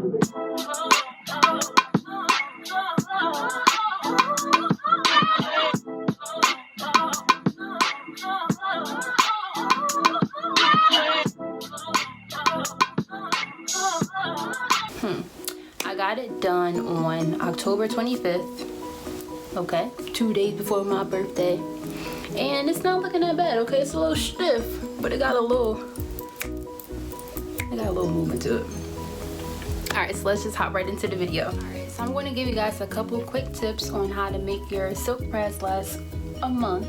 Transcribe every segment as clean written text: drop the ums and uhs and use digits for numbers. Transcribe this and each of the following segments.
I got it done on October 25th. Okay, 2 days before my birthday. And it's not looking that bad, okay? It's a little stiff, but it got a little movement to it. Alright, so let's just hop right into the video. Alright, so I'm going to give you guys a couple quick tips on how to make your silk press last a month.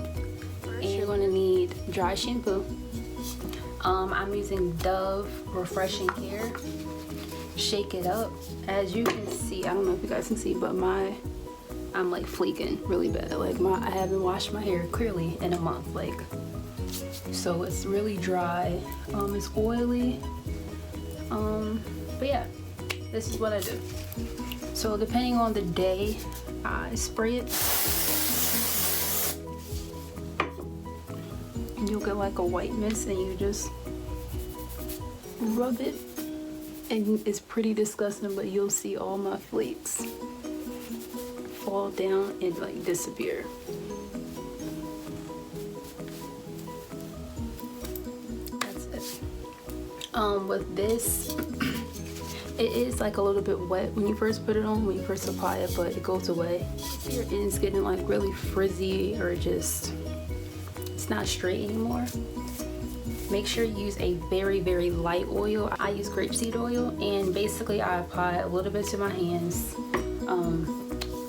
And you're going to need dry shampoo. I'm using Dove Refreshing Hair. Shake it up. As you can see, I don't know if you guys can see, but I'm like flaking really bad. Like I haven't washed my hair clearly in a month. Like, so it's really dry. It's oily. But yeah, this is what I do. So depending on the day, I spray it. And you'll get like a white mist, and you just rub it. And it's pretty disgusting, but you'll see all my flakes fall down and like disappear. That's it. With this, it is like a little bit wet when you first put it on, when you first apply it, but it goes away. If your end's getting like really frizzy or just it's not straight anymore, make sure you use a very, very light oil. I use grapeseed oil, and basically I apply a little bit to my hands.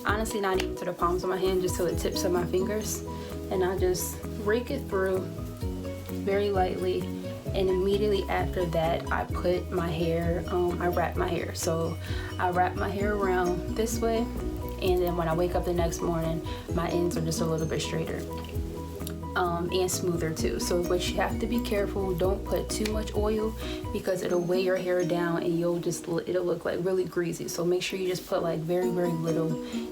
Honestly, not even to the palms of my hand, just to the tips of my fingers. And I just rake it through very lightly. And immediately after that, I put my hair, I wrap my hair. So I wrap my hair around this way. And then when I wake up the next morning, my ends are just a little bit straighter. And smoother too. So but you have to be careful, don't put too much oil because it'll weigh your hair down and it'll look like really greasy. So make sure you just put like very, very little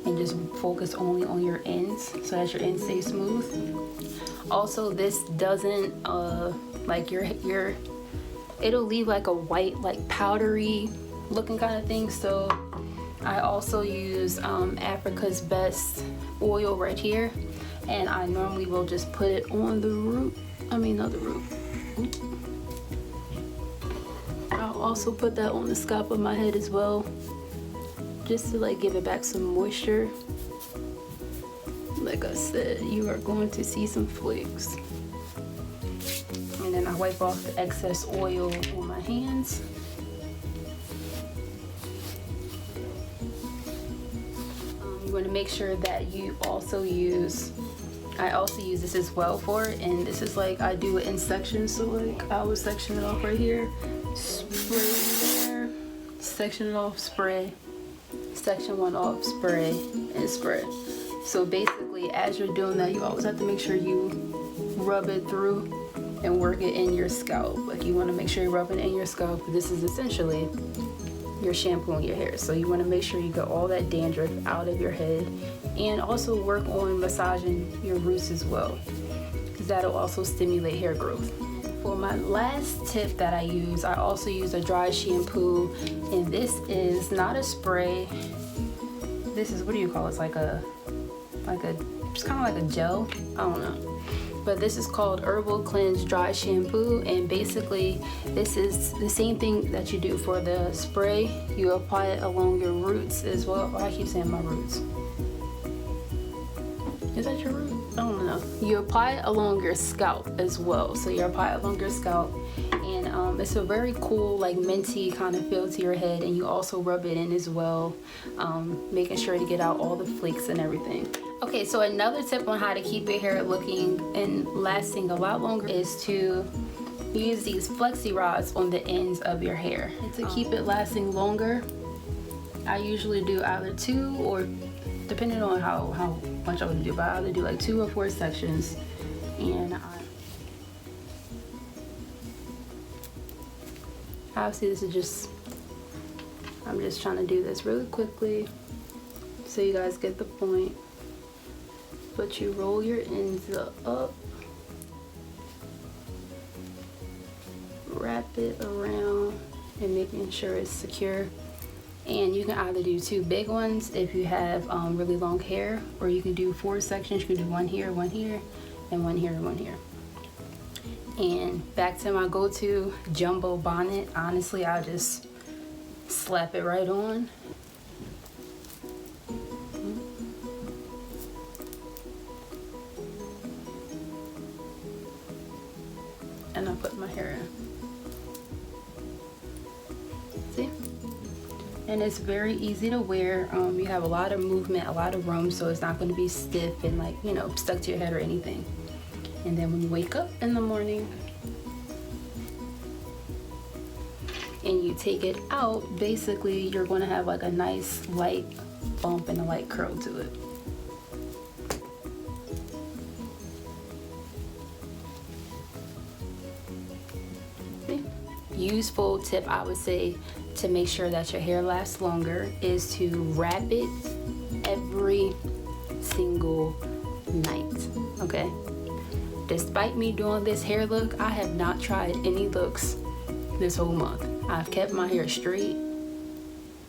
and just focus only on your ends so that your ends stay smooth. Also, this doesn't like your it'll leave like a white, like powdery looking kind of thing. So I also use Africa's Best oil right here. And I normally will just put it on the root. Not the root. I'll also put that on the scalp of my head as well, just to like give it back some moisture. Like I said, you are going to see some flakes. And then I wipe off the excess oil on my hands. You want to make sure that you also use, I also use this as well for it, and this is like I do it in sections. So like I would section it off right here, spray there, section it off, spray, section one off, spray, and spray. So basically, as you're doing that, you always have to make sure you rub it through and work it in your scalp. Like you want to make sure you rub it in your scalp. This is essentially your shampoo in your hair. So you want to make sure you get all that dandruff out of your head, and also work on massaging your roots as well, because that'll also stimulate hair growth. For my last tip that I use, I also use a dry shampoo, and this is not a spray. This is, what do you call it? It's like a it's kind of like a gel. I don't know. But this is called Herbal Cleanse Dry Shampoo, and basically this is the same thing that you do for the spray. You apply it along your roots as well. Oh, I keep saying my roots. Is that your root? I don't know. You apply it along your scalp as well. So you apply it along your scalp, and it's a very cool, like minty kind of feel to your head, and you also rub it in as well, making sure to get out all the flakes and everything. Okay, so another tip on how to keep your hair looking and lasting a lot longer is to use these flexi rods on the ends of your hair. And to keep it lasting longer, I usually do either 2, or depending on how much I want to do, but I either do like 2 or 4 sections. And obviously this is just, I'm just trying to do this really quickly so you guys get the point. But you roll your ends up, wrap it around, and making sure it's secure. And you can either do 2 big ones if you have really long hair, or you can do 4 sections. You can do 1 here, and 1 here, and 1 here, and 1 here. And back to my go-to jumbo bonnet. Honestly, I just slap it right on. And I put my hair in. See? And it's very easy to wear. You have a lot of movement, a lot of room, so it's not going to be stiff and like, you know, stuck to your head or anything. And then when you wake up in the morning and you take it out, basically you're going to have like a nice light bump and a light curl to it. Useful tip, I would say, to make sure that your hair lasts longer is to wrap it every single night, okay? Despite me doing this hair look, I have not tried any looks this whole month. I've kept my hair straight,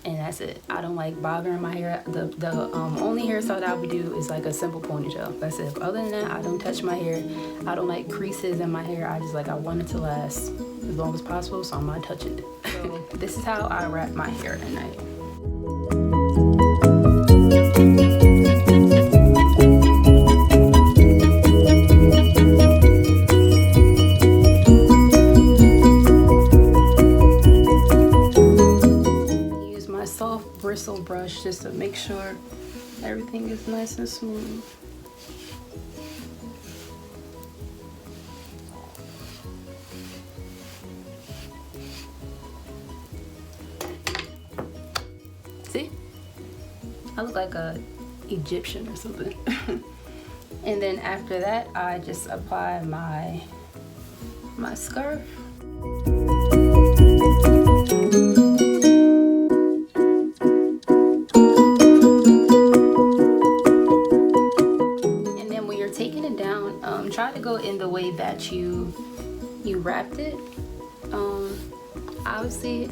and that's it. I don't like bothering my hair. The only hairstyle that I would do is like a simple ponytail. That's it. Other than that, I don't touch my hair. I don't like creases in my hair. I want it to last as long as possible, so I'm not touching it. So this is how I wrap my hair at night. Use my soft bristle brush just to make sure everything is nice and smooth. See? I look like a Egyptian or something. And then after that, I just apply my scarf. And then when you're taking it down, try to go in the way that you wrapped it. Obviously,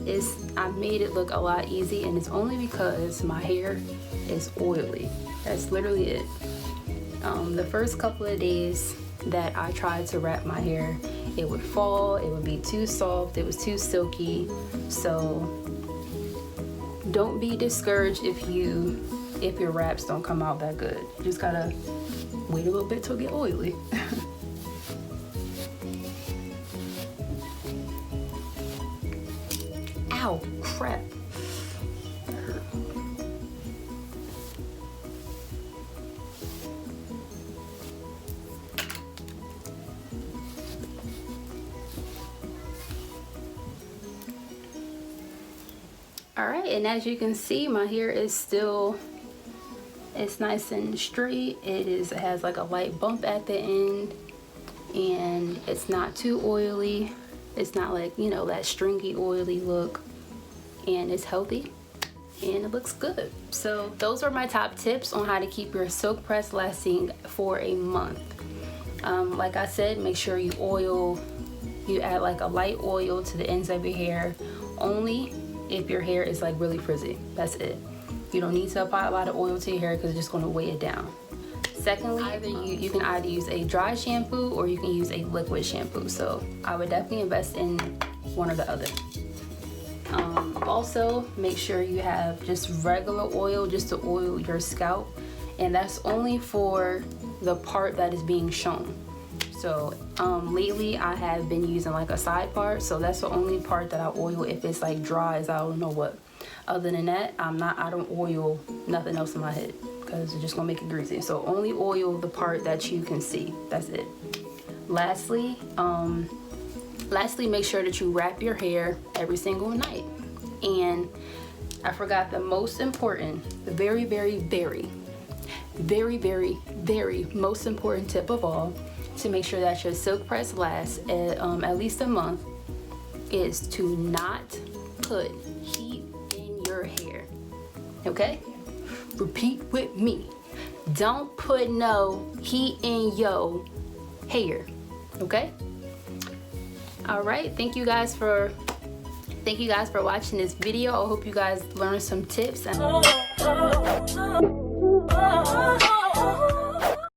I made it look a lot easy, and it's only because my hair is oily. That's literally it. The first couple of days that I tried to wrap my hair, it would fall, it would be too soft, it was too silky. So don't be discouraged if your wraps don't come out that good. You just gotta wait a little bit till it get oily. Ow, crap. That hurt. Alright, and as you can see, my hair is still, it's nice and straight. It has like a light bump at the end, and it's not too oily. It's not like, you know, that stringy oily look. And it's healthy and it looks good. So those are my top tips on how to keep your silk press lasting for a month. Like I said, make sure you add like a light oil to the ends of your hair, only if your hair is like really frizzy. That's it. You don't need to apply a lot of oil to your hair because it's just going to weigh it down. Secondly, you can either use a dry shampoo or you can use a liquid shampoo. So I would definitely invest in one or the other. Also, make sure you have just regular oil just to oil your scalp, and that's only for the part that is being shown. So lately I have been using like a side part, so that's the only part that I oil if it's like dry as I don't know what. Other than that, I don't oil nothing else in my head because it's just gonna make it greasy. So only oil the part that you can see. That's it. Lastly, make sure that you wrap your hair every single night. And I forgot the most important, the very, very, very, very, very, very most important tip of all to make sure that your silk press lasts at least a month is to not put heat in your hair. Okay? Repeat with me. Don't put no heat in your hair. Okay? All right. Thank you guys for Thank you guys for watching this video. I hope you guys learned some tips.